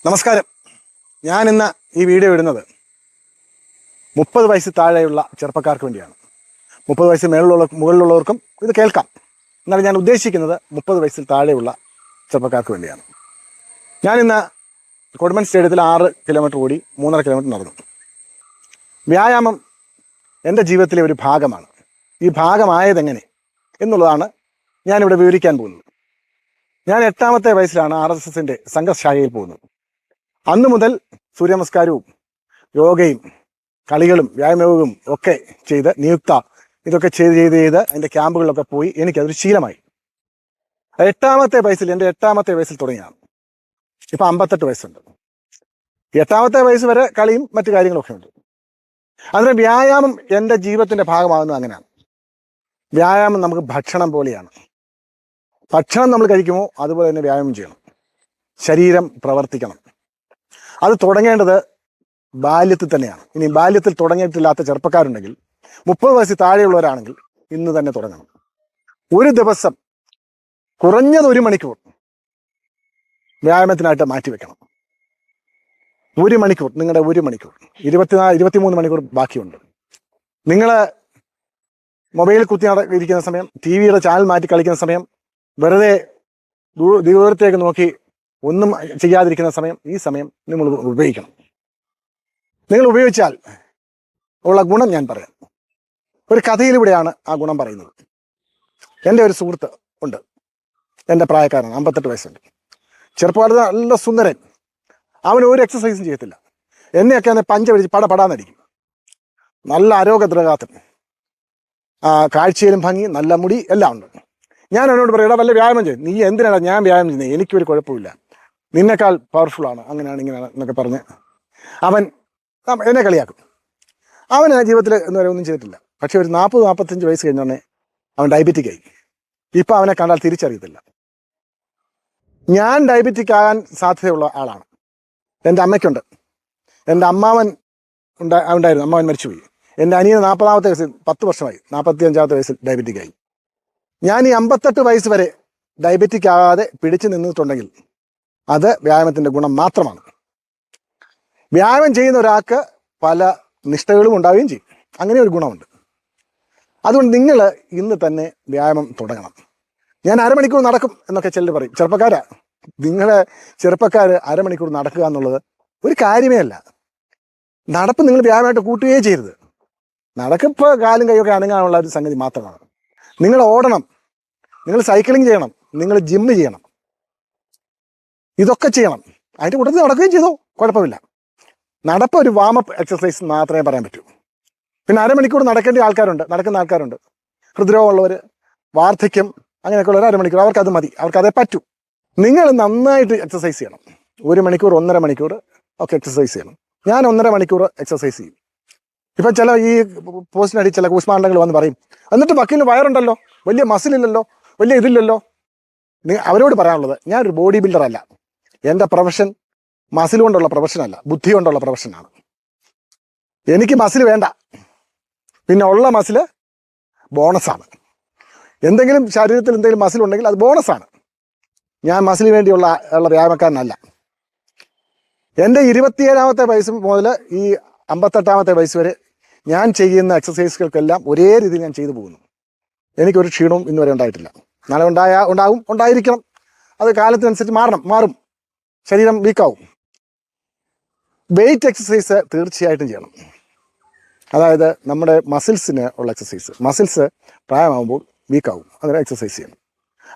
നമസ്കാരം. ഞാൻ ഇന്ന് ഈ വീഡിയോ ഇടുന്നത് 30 വയസ്സ് താഴെയുള്ള ചെറുപ്പക്കാർക്ക് വേണ്ടിയാണ്. 30 വയസ്സ് മുകളിലുള്ളവർക്കും ഇത് കേൾക്കാം. എന്നാൽ ഞാൻ ഉദ്ദേശിക്കുന്നത് 30 വയസ്സിൽ താഴെയുള്ള ചെറുപ്പക്കാർക്ക് വേണ്ടിയാണ്. ഞാനിന്ന് കൊടുമൺ സ്റ്റേഡിയത്തിൽ 6 കിലോമീറ്റർ ഓടി, 3.5 കിലോമീറ്റർ നടന്നു. വ്യായാമം എൻ്റെ ജീവിതത്തിലെ ഒരു ഭാഗമാണ്. ഈ ഭാഗമായതെങ്ങനെ എന്നുള്ളതാണ് ഞാനിവിടെ വിവരിക്കാൻ പോകുന്നത്. ഞാൻ 8ാമത്തെ വയസ്സിലാണ് RSSൻ്റെ സംഘശാഖയിൽ പോകുന്നത്. അന്നു മുതൽ സൂര്യനമസ്കാരവും യോഗയും കളികളും വ്യായാമവും ഒക്കെ ചെയ്ത് നിയുക്ത ഇതൊക്കെ ചെയ്ത് അതിൻ്റെ ക്യാമ്പുകളിലൊക്കെ പോയി എനിക്കതൊരു ശീലമായി. 8ാമത്തെ വയസ്സിൽ തുടങ്ങിയാണ്. ഇപ്പം 58 വയസ്സുണ്ട്. 8ാമത്തെ വയസ്സ് വരെ കളിയും മറ്റു കാര്യങ്ങളൊക്കെ ഉണ്ട്. അതിന് വ്യായാമം എൻ്റെ ജീവിതത്തിൻ്റെ ഭാഗമാകുന്നത് അങ്ങനെയാണ്. വ്യായാമം നമുക്ക് ഭക്ഷണം പോലെയാണ്. ഭക്ഷണം നമ്മൾ കഴിക്കുമോ അതുപോലെ തന്നെ വ്യായാമം ചെയ്യണം. ശരീരം പ്രവർത്തിക്കണം. അത് തുടങ്ങേണ്ടത് ബാല്യത്തിൽ തന്നെയാണ്. ഇനി ബാല്യത്തിൽ തുടങ്ങിയിട്ടില്ലാത്ത ചെറുപ്പക്കാരുണ്ടെങ്കിൽ, 30 വയസ്സിൽ താഴെയുള്ളവരാണെങ്കിൽ ഇന്ന് തന്നെ തുടങ്ങണം. ഒരു ദിവസം കുറഞ്ഞത് 1 മണിക്കൂർ വ്യായാമത്തിനായിട്ട് മാറ്റിവെക്കണം. 1 മണിക്കൂർ, നിങ്ങളുടെ 1 മണിക്കൂർ, 23 മണിക്കൂർ ബാക്കിയുണ്ട്. നിങ്ങൾ മൊബൈൽ കുത്തി ഇരിക്കുന്ന സമയം, TV-യുടെ ചാനൽ മാറ്റി കളിക്കുന്ന സമയം, വെറുതെ ദൂരത്തേക്ക് നോക്കി ഒന്നും ചെയ്യാതിരിക്കുന്ന സമയം, ഈ സമയം നിങ്ങൾ ഉപയോഗിക്കണം. നിങ്ങൾ ഉപയോഗിച്ചാൽ ഉള്ള ഗുണം ഞാൻ പറയാം. ഒരു കഥയിലൂടെയാണ് ആ ഗുണം പറയുന്നത്. എൻ്റെ ഒരു സുഹൃത്ത് ഉണ്ട്, എൻ്റെ പ്രായക്കാരനാണ്, 58 വയസ്സുണ്ട്. ചെറുപ്പക്കാരൻ, നല്ല സുന്ദരൻ. അവൻ ഒരു എക്സസൈസും ചെയ്യത്തില്ല. എന്നെയൊക്കെ അന്ന് പഞ്ച പിടിച്ച് പടപടാന്നടിക്കും. നല്ല ആരോഗ്യദ്രഗാത്തൻ, കാഴ്ചയിലും ഭംഗി, നല്ല മുടി എല്ലാം ഉണ്ട്. ഞാൻ അവനോട് പറയും, വല്ല വ്യായാമം ചെയ്യും. നീ എന്തിനാണ്? ഞാൻ വ്യായാമം ചെയ്യുന്നത്, എനിക്കൊരു കുഴപ്പമില്ല, നിന്നെക്കാൾ പവർഫുള്ളാണ്, അങ്ങനെയാണ് ഇങ്ങനെയാണ് എന്നൊക്കെ പറഞ്ഞ് അവൻ എന്നെ കളിയാക്കും. അവന് ജീവിതത്തിൽ എന്ന് വരെ ഒന്നും ചെയ്തിട്ടില്ല. പക്ഷെ ഒരു 40-45 വയസ്സ് കഴിഞ്ഞോടനെ അവൻ ഡയബറ്റിക് ആയി. ഇപ്പം അവനെ കണ്ടാൽ തിരിച്ചറിയത്തില്ല. ഞാൻ ഡയബറ്റിക് ആകാൻ സാധ്യതയുള്ള ആളാണ്. എൻ്റെ അമ്മയ്ക്കുണ്ട്. എൻ്റെ അമ്മാവൻ ഉണ്ടായിരുന്നു, അമ്മാവൻ മരിച്ചുപോയി. എൻ്റെ അനിയന് 40ാമത്തെ വയസ്സിൽ, 10 വർഷമായി, 45ാമത്തെ വയസ്സിൽ ഡയബറ്റിക് ആയി. ഞാൻ ഈ 58 വയസ്സ് വരെ ഡയബറ്റിക് ആകാതെ പിടിച്ചു നിന്നിട്ടുണ്ടെങ്കിൽ അത് വ്യായാമത്തിൻ്റെ ഗുണം മാത്രമാണ്. വ്യായാമം ചെയ്യുന്ന ഒരാൾക്ക് പല നിഷ്ഠകളും ഉണ്ടാവുകയും ചെയ്യും. അങ്ങനെ ഒരു ഗുണമുണ്ട്. അതുകൊണ്ട് നിങ്ങൾ ഇന്ന് തന്നെ വ്യായാമം തുടങ്ങണം. ഞാൻ 1/2 മണിക്കൂർ നടക്കും എന്നൊക്കെ ചിലർ പറയും. ചെറുപ്പക്കാർ 1/2 മണിക്കൂർ നടക്കുക എന്നുള്ളത് ഒരു കാര്യമേ അല്ല. നടപ്പ് നിങ്ങൾ വ്യായാമമായിട്ട് കൂട്ടുകയേ ചെയ്യരുത്. നടക്കിപ്പോൾ കാലും കൈയൊക്കെ അനങ്ങാനുള്ള ഒരു സംഗതി മാത്രമാണ്. നിങ്ങൾ ഓടണം, നിങ്ങൾ സൈക്ലിംഗ് ചെയ്യണം, നിങ്ങൾ ജിമ്മ് ചെയ്യണം, ഇതൊക്കെ ചെയ്യണം. അതിൻ്റെ കൂട്ടത്തിൽ നടക്കുകയും ചെയ്തോ, കുഴപ്പമില്ല. നടപ്പ് ഒരു വാമപ്പ് എക്സസൈസ് മാത്രമേ പറയാൻ പറ്റൂ. പിന്നെ 1/2 മണിക്കൂർ നടക്കുന്ന ആൾക്കാരുണ്ട്. ഹൃദ്രോഗമുള്ളവർ, വാർദ്ധക്യം, അങ്ങനെയൊക്കെയുള്ളവർ 1/2 മണിക്കൂർ അവർക്കത് മതി, അവർക്കതേ പറ്റൂ. നിങ്ങൾ നന്നായിട്ട് എക്സസൈസ് ചെയ്യണം. 1 മണിക്കൂർ, 1.5 മണിക്കൂർ ഒക്കെ എക്സസൈസ് ചെയ്യണം. ഞാൻ 1.5 മണിക്കൂർ എക്സസൈസ് ചെയ്യും. ഇപ്പം ചില ഈ പോസ്റ്റിനടി ചില കൂസ്മാണ്ടങ്ങൾ വന്ന് പറയും, എന്നിട്ട് വക്കീലിന് വയറുണ്ടല്ലോ, വലിയ മസിലില്ലല്ലോ, വലിയ ഇതില്ലല്ലോ. അവരോട് പറയാനുള്ളത്, ഞാനൊരു ബോഡി ബിൽഡർ അല്ല. എൻ്റെ പ്രൊഫഷൻ മസിൽ കൊണ്ടുള്ള പ്രൊഫഷനല്ല, ബുദ്ധി കൊണ്ടുള്ള പ്രൊഫഷനാണ്. എനിക്ക് മസിൽ വേണ്ട, പിന്നെ ഉള്ള മസിൽ ബോണസാണ്. എന്തെങ്കിലും ശരീരത്തിൽ എന്തെങ്കിലും മസിൽ ഉണ്ടെങ്കിൽ അത് ബോണസാണ്. ഞാൻ മസിലിന് വേണ്ടിയുള്ള വ്യായാമക്കാരനല്ല. എൻ്റെ 27ാമത്തെ വയസ്സ് മുതൽ ഈ 58ാമത്തെ വയസ്സ് വരെ ഞാൻ ചെയ്യുന്ന എക്സസൈസുകൾക്കെല്ലാം ഒരേ രീതിയിൽ ഞാൻ ചെയ്തു പോകുന്നു. എനിക്കൊരു ക്ഷീണവും ഇന്നുവരെ ഉണ്ടായിട്ടില്ല. നാളെ ഉണ്ടായിരിക്കണം. അത് കാലത്തിനനുസരിച്ച് മാറും, ശരീരം വീക്കാവും. വെയിറ്റ് എക്സസൈസ് തീർച്ചയായിട്ടും ചെയ്യണം. അതായത് നമ്മുടെ മസിൽസിന് ഉള്ള എക്സസൈസ്. മസിൽസ് പ്രായമാകുമ്പോൾ വീക്കാവും, അതിന് എക്സസൈസ് ചെയ്യണം.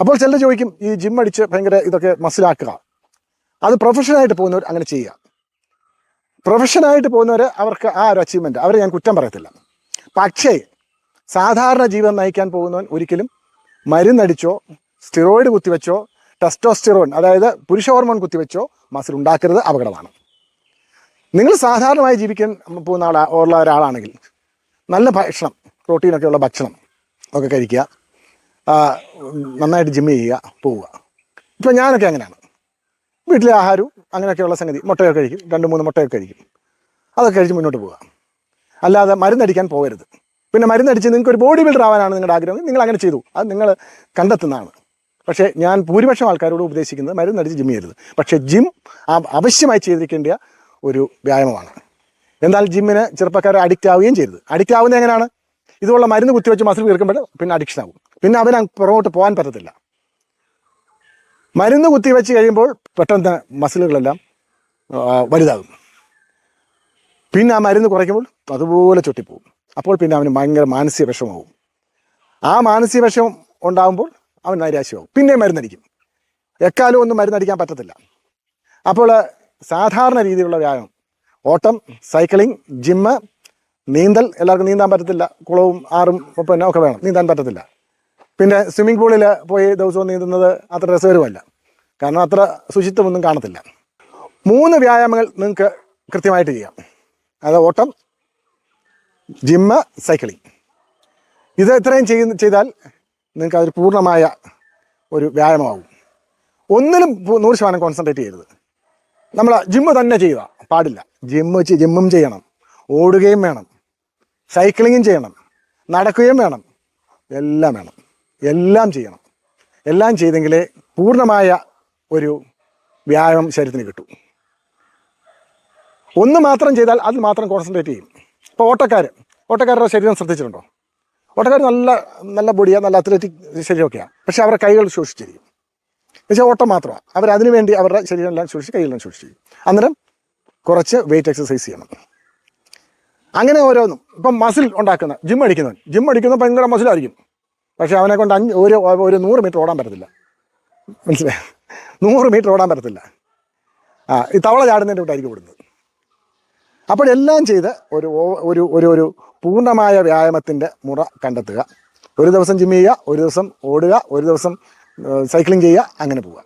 അപ്പോൾ ചിലർ ചോദിക്കും, ഈ ജിം അടിച്ച് ഭയങ്കര ഇതൊക്കെ മസിലാക്കുക, അത് പ്രൊഫഷനായിട്ട് പോകുന്നവർ അങ്ങനെ ചെയ്യുക. പ്രൊഫഷനായിട്ട് പോകുന്നവർ, അവർക്ക് ആ ഒരു അച്ചീവ്മെൻറ്റ്, അവരെ ഞാൻ കുറ്റം പറയത്തില്ല. പക്ഷേ സാധാരണ ജീവിതം നയിക്കാൻ പോകുന്നവൻ ഒരിക്കലും മരുന്നടിച്ചോ, സ്റ്റിറോയിഡ് കുത്തിവെച്ചോ, ടെസ്റ്റോസ്റ്റിറോൺ അതായത് പുരുഷ ഹോർമോൺ കുത്തിവെച്ചോ മസിൽ ഉണ്ടാക്കരുത്, അപകടമാണ്. നിങ്ങൾ സാധാരണമായി ജീവിക്കാൻ പോകുന്ന ഉള്ള ഒരാളാണെങ്കിൽ നല്ല ഭക്ഷണം, പ്രോട്ടീനൊക്കെ ഉള്ള ഭക്ഷണം ഒക്കെ കഴിക്കുക, നന്നായിട്ട് ജിമ്മ് ചെയ്യുക, പോവുക. ഇപ്പം ഞാനൊക്കെ അങ്ങനെയാണ്. വീട്ടിലെ ആഹാരവും അങ്ങനെയൊക്കെയുള്ള സംഗതി, മുട്ടയൊക്കെ കഴിക്കും, 2-3 മുട്ടയൊക്കെ കഴിക്കും, അതൊക്കെ കഴിച്ച് മുന്നോട്ട് പോവുക. അല്ലാതെ മരുന്നടിക്കാൻ പോകരുത്. പിന്നെ മരുന്നടിച്ച് നിങ്ങൾക്ക് ഒരു ബോഡി ബിൽഡർ ആവാനാണ് നിങ്ങളുടെ ആഗ്രഹം, നിങ്ങൾ അങ്ങനെ ചെയ്തു, അത് നിങ്ങൾ കണ്ടെത്തുന്നതാണ്. പക്ഷേ ഞാൻ ഭൂരിപക്ഷം ആൾക്കാരോട് ഉപദേശിക്കുന്നത് മരുന്നടിച്ച് ജിം ചെയ്യരുത്. പക്ഷേ ജിം അവശ്യമായി ചെയ്തിരിക്കേണ്ട ഒരു വ്യായാമമാണ്. എന്നാൽ ജിമ്മിന് ചെറുപ്പക്കാരെ അഡിക്റ്റ് ആവുകയും ചെയ്യരുത്. അഡിക്റ്റ് ആവുന്നത് എങ്ങനെയാണ്? ഇതുപോലുള്ള മരുന്ന് കുത്തിവെച്ച് മസിൽ വീർക്കുമ്പോൾ പിന്നെ അഡിക്ഷൻ ആവും. പിന്നെ അവന് പുറകോട്ട് പോകാൻ പറ്റത്തില്ല. മരുന്ന് കുത്തിവെച്ച് കഴിയുമ്പോൾ പെട്ടെന്ന് മസിലുകളെല്ലാം വലുതാകും. പിന്നെ ആ മരുന്ന് കുറയ്ക്കുമ്പോൾ അതുപോലെ ചൊട്ടിപ്പോവും. അപ്പോൾ പിന്നെ അവന് ഭയങ്കര മാനസിക വിഷമമാവും. ആ മാനസിക വിഷമം ഉണ്ടാകുമ്പോൾ അവൻ നൈരാശ്യമാവും. പിന്നെയും മരുന്നടിക്കും. എക്കാലം ഒന്നും മരുന്നടിക്കാൻ പറ്റത്തില്ല. അപ്പോൾ സാധാരണ രീതിയിലുള്ള വ്യായാമം, ഓട്ടം, സൈക്ലിംഗ്, ജിമ്മ്, നീന്തൽ. എല്ലാവർക്കും നീന്താൻ പറ്റത്തില്ല. കുളവും ആറും പിന്നെ ഒക്കെ വേണം, നീന്താൻ പറ്റത്തില്ല. പിന്നെ സ്വിമ്മിംഗ് പൂളിൽ പോയി ദിവസവും നീന്തുന്നത് അത്ര രസകരമല്ല, കാരണം അത്ര ശുചിത്വമൊന്നും കാണത്തില്ല. 3 വ്യായാമങ്ങൾ നിങ്ങൾക്ക് കൃത്യമായിട്ട് ചെയ്യാം. അത് ഓട്ടം, ജിമ്മ്, സൈക്ലിംഗ്. ഇത് ഇത്രയും ചെയ്താൽ നിങ്ങൾക്ക് അതൊരു പൂർണ്ണമായ ഒരു വ്യായാമമാകും. ഒന്നിലും 100% കോൺസെൻട്രേറ്റ് ചെയ്യരുത്. നമ്മൾ ജിമ്മ് തന്നെ ചെയ്യുക പാടില്ല. ജിമ്മും ചെയ്യണം, ഓടുകയും വേണം, സൈക്ലിങ്ങും ചെയ്യണം, നടക്കുകയും വേണം, എല്ലാം വേണം, എല്ലാം ചെയ്യണം. എല്ലാം ചെയ്തെങ്കിലേ പൂർണ്ണമായ ഒരു വ്യായാമം ശരീരത്തിന് കിട്ടും. ഒന്ന് മാത്രം ചെയ്താൽ അതിൽ മാത്രം കോൺസെൻട്രേറ്റ് ചെയ്യും. ഇപ്പോൾ ഓട്ടക്കാരുടെ ശരീരം ശ്രദ്ധിച്ചിട്ടുണ്ടോ? ഓട്ടക്കാർ നല്ല നല്ല ബോഡിയാണ്, നല്ല അത്ലറ്റിക് ശരീരമൊക്കെയാണ്. പക്ഷേ അവരുടെ കൈകൾ ശോഷിച്ചിരിക്കും. പക്ഷേ ഓട്ടം മാത്രമാണ്. അവരതിനു വേണ്ടി അവരുടെ ശരീരമെല്ലാം ശോഷിച്ച് കൈകളെല്ലാം ശോഷിച്ചിരിക്കും. അന്നേരം കുറച്ച് വെയിറ്റ് എക്സസൈസ് ചെയ്യണം. അങ്ങനെ ഓരോന്നും. ഇപ്പം മസിൽ ഉണ്ടാക്കുന്ന ജിം അടിക്കുന്നവൻ ഭയങ്കര മസിലായിരിക്കും. പക്ഷേ അവനെ കൊണ്ട് ഒരു 100 മീറ്റർ ഓടാൻ പറ്റത്തില്ല. മനസ്സിലായി? 100 മീറ്റർ ഓടാൻ പറ്റത്തില്ല. ഈ തവള ചാടുന്നതിൻ്റെ കൂട്ടായിരിക്കും ഓടുന്നത്. അപ്പോൾ എല്ലാം ചെയ്ത് ഒരു പൂർണ്ണമായ വ്യായാമത്തിൻ്റെ മുറ കണ്ടെത്തുക. ഒരു ദിവസം ജിം ചെയ്യുക, ഒരു ദിവസം ഓടുക, ഒരു ദിവസം സൈക്ലിംഗ് ചെയ്യുക, അങ്ങനെ പോവുക.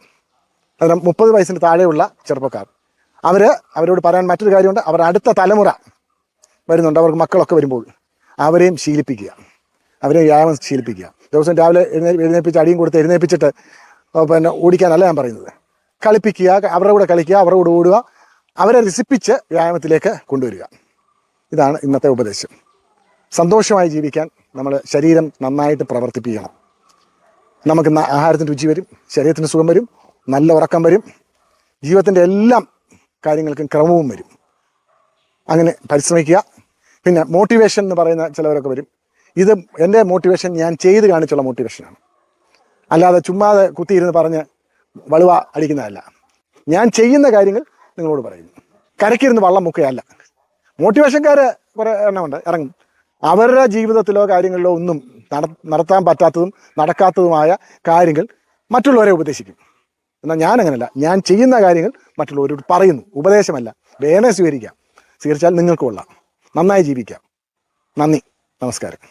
അതിന് 30 വയസ്സിന് താഴെയുള്ള ചെറുപ്പക്കാർ അവരോട് പറയാൻ മറ്റൊരു കാര്യമുണ്ട്. അവർ അടുത്ത തലമുറ വരുന്നുണ്ട്, അവർക്ക് മക്കളൊക്കെ വരുമ്പോൾ അവരെയും ശീലിപ്പിക്കുക, അവരെ വ്യായാമം ശീലിപ്പിക്കുക. ദിവസം രാവിലെ എഴുന്നേൽപ്പിച്ച് അടിയും കൊടുത്ത് എഴുന്നേൽപ്പിച്ചിട്ട് പിന്നെ ഓടിക്കാനല്ല ഞാൻ പറയുന്നത്. കളിപ്പിക്കുക, അവരുടെ കൂടെ കളിക്കുക, അവരുടെ കൂടെ ഓടുക, അവരെ രസിപ്പിച്ച് വ്യായാമത്തിലേക്ക് കൊണ്ടുവരിക. ഇതാണ് ഇന്നത്തെ ഉപദേശം. സന്തോഷമായി ജീവിക്കാൻ നമ്മൾ ശരീരം നന്നായിട്ട് പ്രവർത്തിപ്പിക്കണം. നമുക്ക് ആഹാരത്തിന് രുചി വരും, ശരീരത്തിന് സുഖം വരും, നല്ല ഉറക്കം വരും, ജീവിതത്തിൻ്റെ എല്ലാ കാര്യങ്ങൾക്കും ക്രമവും വരും. അങ്ങനെ പരിശ്രമിക്കുക. പിന്നെ മോട്ടിവേഷൻ എന്ന് പറയുന്ന ചിലവരൊക്കെ വരും. ഇത് എൻ്റെ മോട്ടിവേഷൻ ഞാൻ ചെയ്ത് കാണിച്ചുള്ള മോട്ടിവേഷനാണ്, അല്ലാതെ ചുമ്മാതെ കുത്തിയിരുന്ന് പറഞ്ഞ് വളുവ അടിക്കുന്നതല്ല. ഞാൻ ചെയ്യുന്ന കാര്യങ്ങൾ നിങ്ങളോട് പറയുന്നു. കരക്കിരുന്ന് വള്ളം മുക്കുകയല്ല. മോട്ടിവേഷൻകാർ കുറേ എണ്ണമുണ്ട്, ഇറങ്ങും. അവരുടെ ജീവിതത്തിലോ കാര്യങ്ങളിലോ ഒന്നും നടത്താൻ പറ്റാത്തതും നടക്കാത്തതുമായ കാര്യങ്ങൾ മറ്റുള്ളവരെ ഉപദേശിക്കും. എന്നാൽ ഞാൻ അങ്ങനെയല്ല. ഞാൻ ചെയ്യുന്ന കാര്യങ്ങൾ മറ്റുള്ളവരോട് പറയുന്നു. ഉപദേശമല്ല, വേണേ സ്വീകരിക്കാം. സ്വീകരിച്ചാൽ നിങ്ങൾക്ക് കൊള്ളാം. നന്നായി ജീവിക്കാം. നന്ദി, നമസ്കാരം.